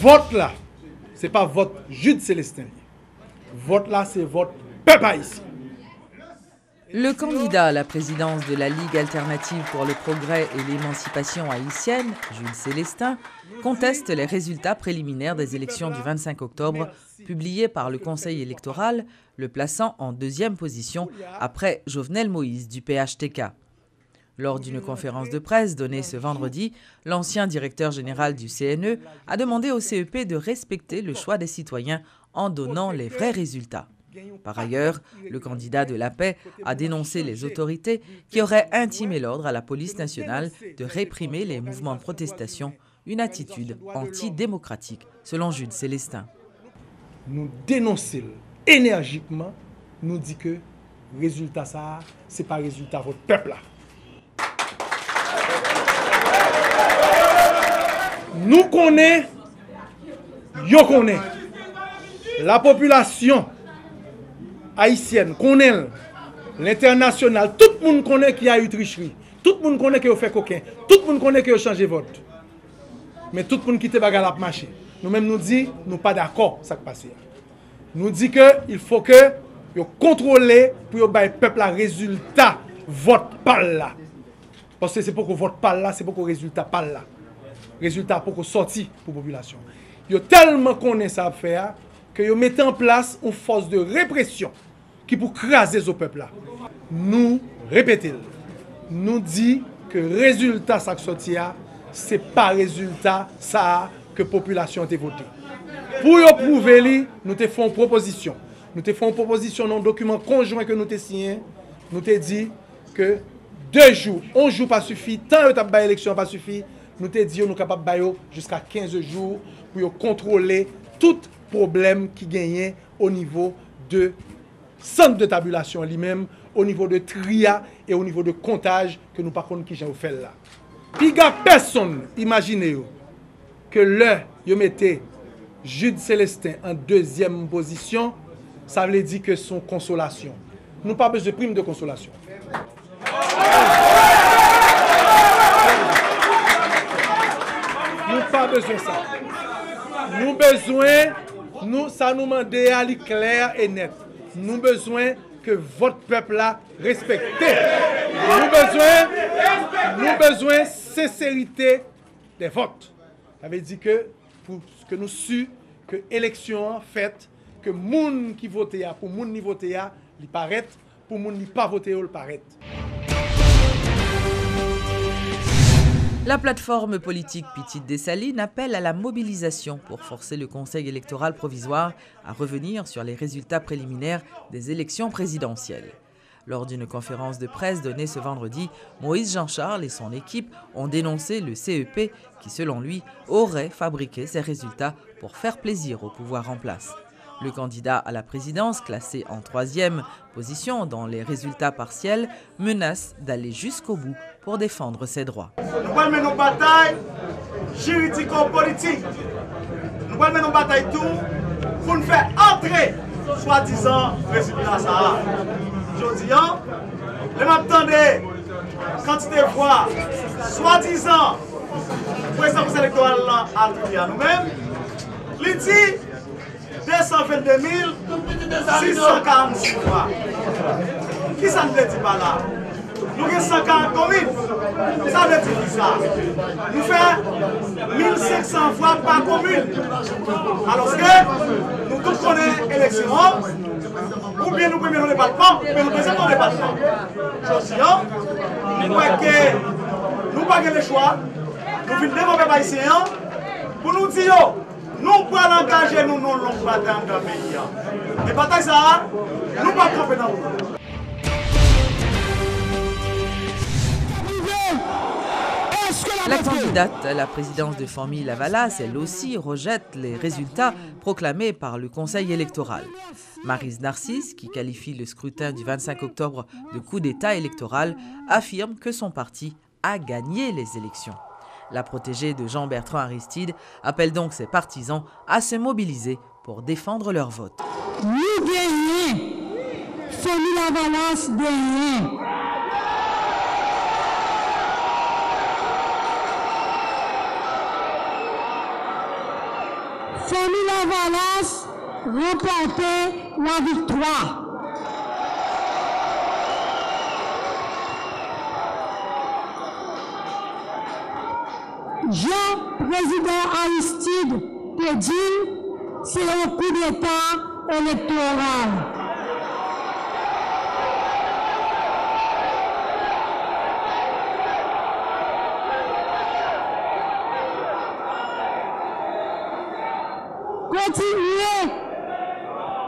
vote là, ce n'est pas vote Jude Célestin. Vote là, c'est vote peuple haïtien. Le candidat à la présidence de la Ligue alternative pour le progrès et l'émancipation haïtienne, Jude Célestin, conteste les résultats préliminaires des élections du 25 octobre, publiés par le Conseil électoral, le plaçant en deuxième position après Jovenel Moïse du PHTK. Lors d'une conférence de presse donnée ce vendredi, l'ancien directeur général du CNE a demandé au CEP de respecter le choix des citoyens en donnant les vrais résultats. Par ailleurs, le candidat de la paix a dénoncé les autorités qui auraient intimé l'ordre à la police nationale de réprimer les mouvements de protestation, une attitude antidémocratique, selon Jude Célestin. Nous dénonçons énergiquement, nous dit que le résultat, ça, ce n'est pas le résultat de votre peuple. Là. Nous connaissons, yo connaît. La population haïtienne connaît, l'international, tout le monde connaît qu'il y a eu tricherie. Tout le monde connaît qu'il a fait coquin. Tout le monde connaît qu'il a changé vote. Mais tout le monde qui te bagarre la marché. Nous-mêmes nous disons, nous ne sommes pas d'accord avec ce qui passe. Nous disons qu'il faut que vous contrôlez pour que le peuple a résultat vote par là. Parce que c'est pour que vote par là, c'est pour que le résultat par là. Résultat pour que sorti pour la population. Vous tellement connaissez ça à faire que vous mettez en place une force de répression qui pour craser ce peuple-là. Nous répétons, nous disons que le résultat ça sorti, ce n'est pas le résultat ça que la population a voté. Pour prouver, nous te faisons une proposition. Nous te faisons une proposition dans un document conjoint que nous te signé. Nous te dit que 2 jours, 11 jours pas suffit, tant que tu as l'élection pas suffit, nous te dit que nous sommes capables de jusqu'à 15 jours pour contrôler tout problème qui gagne au niveau de centre de tabulation lui-même, au niveau de tria et au niveau de comptage que nous par contre qui j'ai fait là. Puis il y a personne, imaginez que là, vous mettez Jude Célestin en deuxième position, ça veut dire que son consolation. Nous n'avons pas besoin de prime de consolation. Nous n'avons pas besoin de ça. Nous avons besoin, ça nous demande à aller clair et net. Nous avons besoin que votre peuple là respecte. Nous avons besoin de sincérité des votes. Ça veut dire que pour que nous su que l'élection faite, que les gens qui votent pour les gens qui votent, ils paraissent, pour les gens qui ne pas voté, ils paraissent. La plateforme politique Petite Dessalines appelle à la mobilisation pour forcer le Conseil électoral provisoire à revenir sur les résultats préliminaires des élections présidentielles. Lors d'une conférence de presse donnée ce vendredi, Moïse Jean-Charles et son équipe ont dénoncé le CEP qui, selon lui, aurait fabriqué ces résultats pour faire plaisir au pouvoir en place. Le candidat à la présidence, classé en 3e position dans les résultats partiels, menace d'aller jusqu'au bout pour défendre ses droits. Nous allons mener une bataille juridico-politique. Nous allons mener une bataille tout pour nous faire entrer, soi-disant, résultat ça. Je dis, les m'attendez, quantité de voix, soi-disant, président électoral à nous-mêmes, il dit 222 646 voix. Qui ça ne veut dire pas là? Nous avons 140 communes. Ça veut dire ça. Nous faisons 1500 voix par commune. Alors que nous tous connaissons l'élection, ou bien nous prenons le département, ou bien nous présentons le département. Je dis, nous n'avons pas le choix. Nous venons développer les haïtiens pour nous dire, nous pouvons engager nous dans longue bataille dans le pays. Les batailles, ça, nous ne pouvons pas tromper dans le monde. La candidate à la présidence de Famille Lavalas, elle aussi, rejette les résultats proclamés par le Conseil électoral. Maryse Narcisse, qui qualifie le scrutin du 25 octobre de coup d'État électoral, affirme que son parti a gagné les élections. La protégée de Jean-Bertrand Aristide appelle donc ses partisans à se mobiliser pour défendre leur vote. Nous gagnons, Famille Lavalas gagne. remporter la victoire. Jean-Président Aristide Pédille, c'est un coup d'État électoral.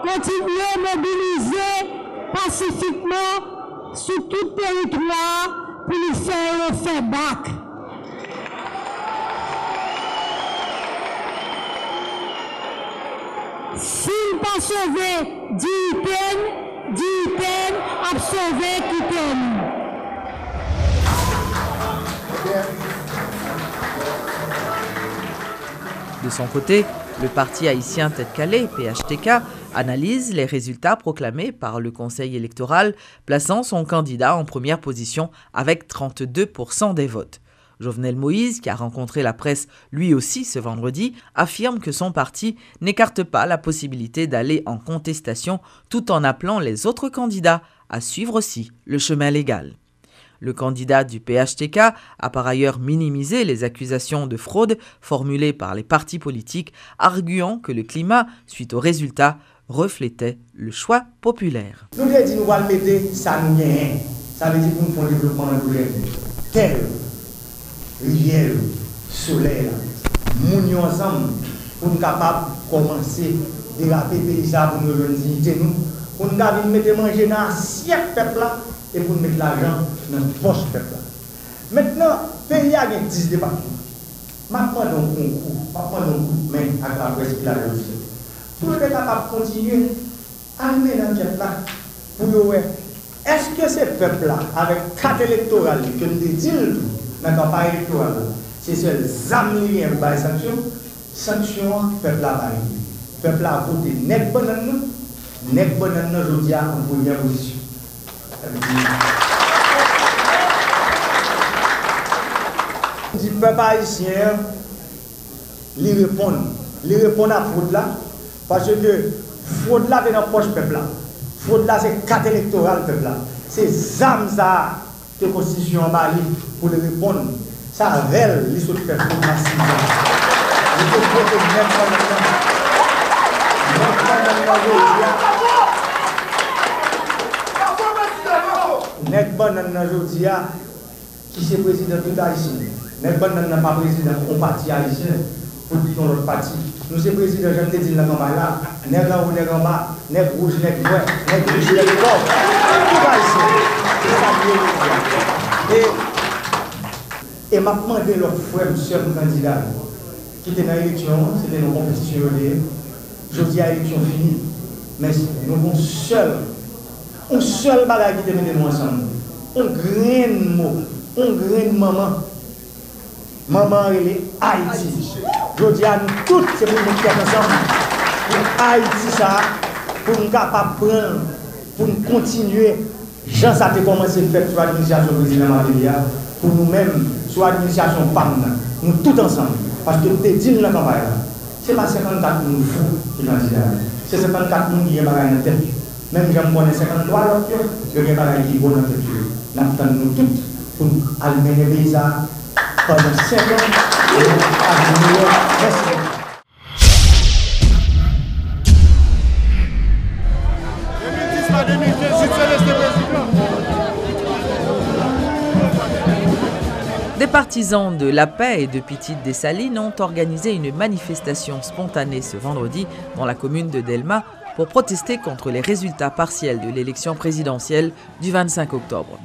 Continuez à mobiliser pacifiquement sur tout territoire pour nous faire le feedback. S'il pas sauvé, dit peine, a sauvé qui peine. De son côté, le parti haïtien Tête Calais, PHTK, analyse les résultats proclamés par le Conseil électoral, plaçant son candidat en première position avec 32% des votes. Jovenel Moïse, qui a rencontré la presse lui aussi ce vendredi, affirme que son parti n'écarte pas la possibilité d'aller en contestation tout en appelant les autres candidats à suivre aussi le chemin légal. Le candidat du PHTK a par ailleurs minimisé les accusations de fraude formulées par les partis politiques, arguant que le climat, suite aux résultats, reflétait le choix populaire. Nous avons dit nous allons mettre ça nous gagne. Ça veut dire que nous faisons le développement dans le terre, rivière, soleil, nous sommes ensemble pour nous capables de commencer à déraper les paysans pour nous donner dignité, pour nous mettre manger dans l'assiette peuple là. Et pour mettre l'argent dans le poche peuple. Maintenant, le pays a 10 départements. Maintenant, on prend un coup de main à la presse qui l'a réussi. Pour être capable de continuer à mener l'enquête là, pour voir, est-ce que ces peuples-là, avec carte électorale, que nous disons dans la campagne électorale, c'est seul zamli et pas sanction, peuple-là, peuple-là a voté net bonne aujourd'hui en première position. Du peuple haïtien, il répond à fraude là, parce que fraude là est dans la poche peuple là. Fraude là c'est carte électorale peuple là. C'est ZAM ça que la Constitution a bali pour le répondre. Ça révèle les autres peuples massivement. Il faut que Nek ban nan jodi a qui c'est président tout haïtien. Nek ban nan pas président on parti haïtien pour dire l'autre parti. Nous c'est président j'aime te dire la campagne là, nek en haut, nek en bas, nek rouge, nek vert, nek rouge, nek blanc. Tout haïtien. C'est ça qui est. Et m'a demandé leur frère seul candidat qui était dans l'élection, c'était une compétition. Jodi a élection finie. Mais nous avons un seul bagage qui te met nous ensemble. Un grain mot, un grain maman. Maman, elle est Haïti. Je dis à nous tous, c'est pour nous faire ensemble. Pour Haïti, ça, pour nous capables de prendre, pour nous continuer. Jean, ça a commencé à faire sur l'administration président Matélia, pour nous-mêmes, sur l'administration PAM, nous tous ensemble. Parce que nous te dit dans la campagne, ce n'est pas 54 nous fous qui sont candidats. C'est 54 nous qui sont dans la tête. Même si je connais 53 autres, je vais pas qui vont dans cette vie. Nous attendons nous toutes pour allumer les paysans pendant 5 ans et allumer. Merci. Des partisans de la paix et de Petite Dessalines ont organisé une manifestation spontanée ce vendredi dans la commune de Delma pour protester contre les résultats partiels de l'élection présidentielle du 25 octobre.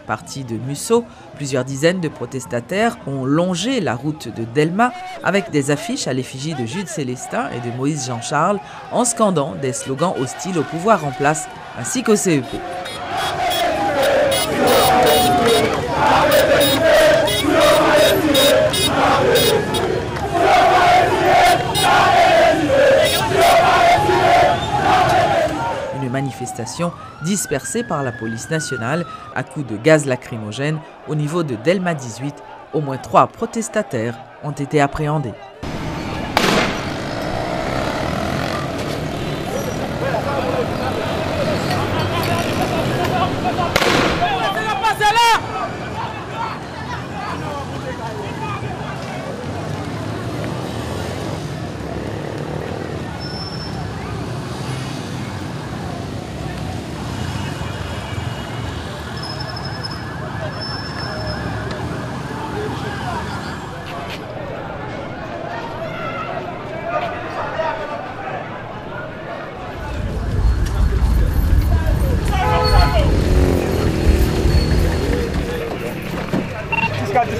Partis de Musso, plusieurs dizaines de protestataires ont longé la route de Delma avec des affiches à l'effigie de Jules Célestin et de Moïse Jean-Charles en scandant des slogans hostiles au pouvoir en place ainsi qu'au CEP. Une manifestation dispersée par la police nationale à coups de gaz lacrymogène au niveau de Delma 18. Au moins 3 protestataires ont été appréhendés.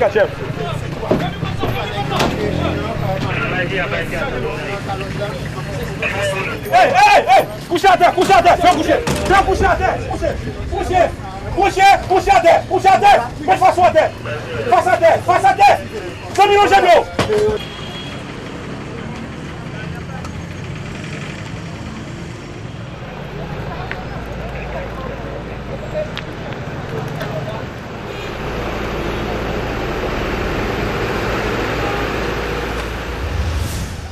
24 chef. Hey! Couchez à terre! Fais coucher à terre! Couchez à terre! Mets face à terre! Face à terre! 100 millions de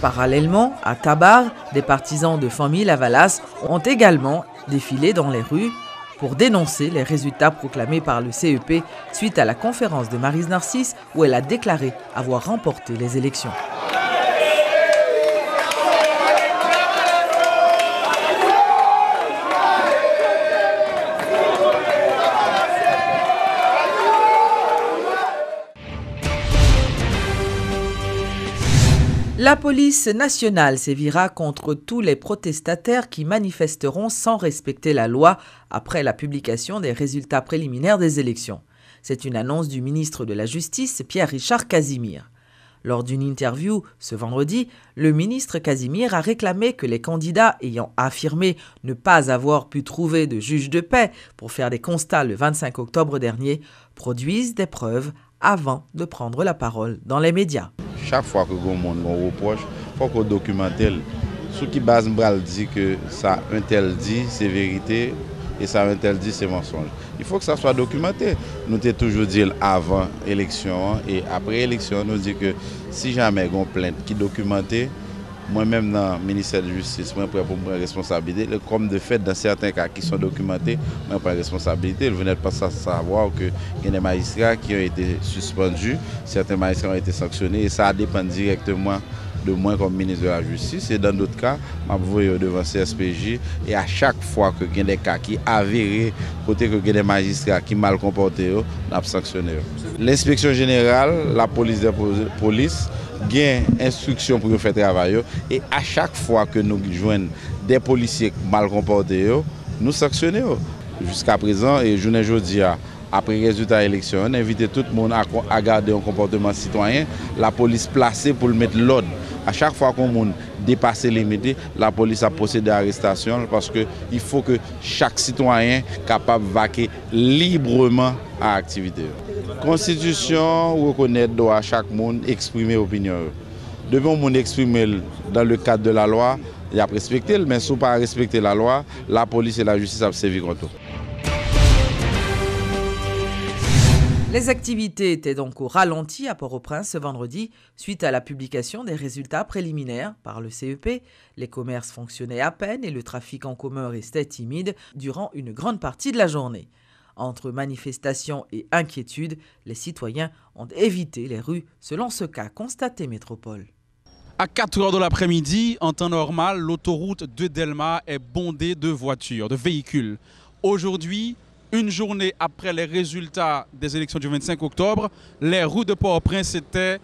Parallèlement, à Tabar, des partisans de famille Lavalas ont également défilé dans les rues pour dénoncer les résultats proclamés par le CEP suite à la conférence de Maryse Narcisse où elle a déclaré avoir remporté les élections. La police nationale sévira contre tous les protestataires qui manifesteront sans respecter la loi après la publication des résultats préliminaires des élections. C'est une annonce du ministre de la Justice, Pierre-Richard Casimir. Lors d'une interview ce vendredi, le ministre Casimir a réclamé que les candidats ayant affirmé ne pas avoir pu trouver de juge de paix pour faire des constats le 25 octobre dernier produisent des preuves avant de prendre la parole dans les médias. Chaque fois que le monde reproche, il faut qu'on documente. Ce qui base dit que ça un tel dit c'est vérité et ça un tel dit c'est mensonge. Il faut que ça soit documenté. Nous t'ai toujours dit avant élection et après élection, nous dit que si jamais il y a une plainte qui est documentée, moi-même dans le ministère de la Justice, je suis prêt pour prendre responsabilité. Comme de fait, dans certains cas qui sont documentés, je prends responsabilité. Vous n'êtes pas savoir qu'il y a des magistrats qui ont été suspendus, certains magistrats ont été sanctionnés et ça dépend directement de moi comme ministre de la Justice. Et dans d'autres cas, je vais devant CSPJ et à chaque fois que il y a des cas qui avérés, côté que il y a des magistrats qui mal comportés, on a sanctionné. L'inspection générale, la police des polices, gain instruction pour faire travail et à chaque fois que nous joignons des policiers mal comportés, nous sanctionnons. Jusqu'à présent, et journée aujourd'hui, après le résultat de l'élection, on invite tout le monde à garder un comportement citoyen, la police placée pour mettre l'ordre. À chaque fois qu'on dépasse les limites, la police a procédé à l'arrestation parce qu'il faut que chaque citoyen soit capable de vaquer librement à l'activité. La Constitution reconnaît à chaque monde exprimer opinion. Depuis que monde exprime dans le cadre de la loi, il a respecté, mais si on ne pas respecter la loi, la police et la justice ont servi contre eux. Les activités étaient donc au ralenti à Port-au-Prince ce vendredi suite à la publication des résultats préliminaires par le CEP. Les commerces fonctionnaient à peine et le trafic en commun restait timide durant une grande partie de la journée. Entre manifestations et inquiétudes, les citoyens ont évité les rues selon ce qu'a constaté Métropole. À 4 h de l'après-midi, en temps normal, l'autoroute de Delma est bondée de voitures, de véhicules. Aujourd'hui, une journée après les résultats des élections du 25 octobre, les rues de Port-au-Prince étaient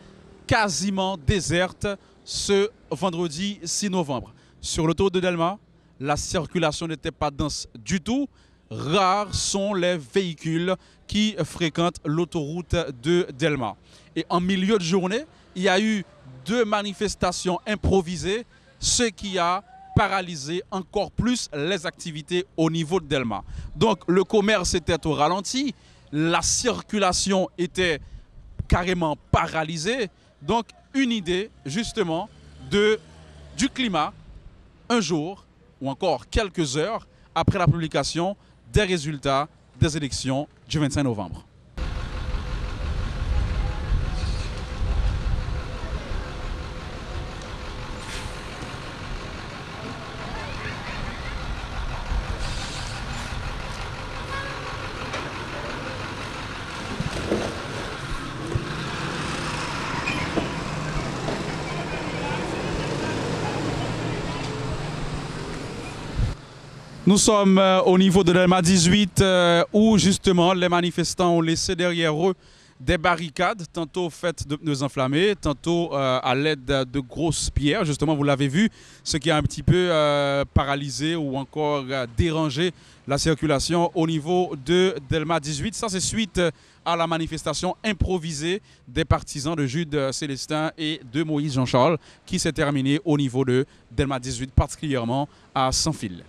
quasiment désertes ce vendredi 6 novembre. Sur l'autoroute de Delma, la circulation n'était pas dense du tout. Rares sont les véhicules qui fréquentent l'autoroute de Delma. Et en milieu de journée, il y a eu 2 manifestations improvisées, ce qui a paralysé encore plus les activités au niveau de Delma. Donc le commerce était au ralenti, la circulation était carrément paralysée. Donc une idée justement du climat un jour ou encore quelques heures après la publication des résultats des élections du 25 novembre. Nous sommes au niveau de l'EMA 18 où justement les manifestants ont laissé derrière eux des barricades, tantôt faites de pneus enflammés, tantôt à l'aide de grosses pierres. Justement, vous l'avez vu, ce qui a un petit peu paralysé ou encore dérangé la circulation au niveau de Delma 18. Ça, c'est suite à la manifestation improvisée des partisans de Jude Célestin et de Moïse Jean-Charles qui s'est terminée au niveau de Delma 18, particulièrement à Sans-Fil.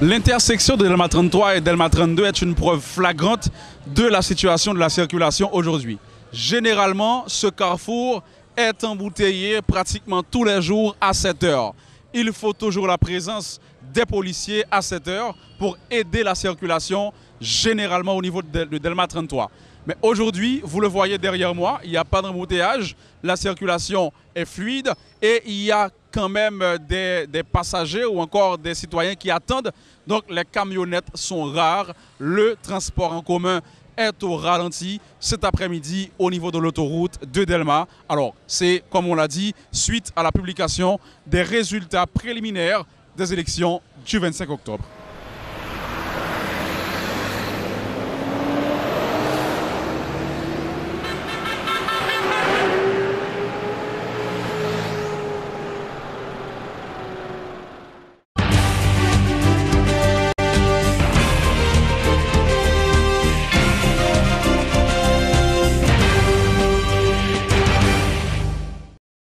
L'intersection de Delma 33 et Delma 32 est une preuve flagrante de la situation de la circulation aujourd'hui. Généralement, ce carrefour est embouteillé pratiquement tous les jours à 7 heures. Il faut toujours la présence des policiers à 7 heures pour aider la circulation, généralement au niveau de Delma 33. Mais aujourd'hui, vous le voyez derrière moi, il n'y a pas d'embouteillage, la circulation est fluide et il y a quand même des passagers ou encore des citoyens qui attendent. Donc les camionnettes sont rares, le transport en commun est au ralenti cet après-midi au niveau de l'autoroute de Delma. Alors c'est, comme on l'a dit, suite à la publication des résultats préliminaires des élections du 25 octobre.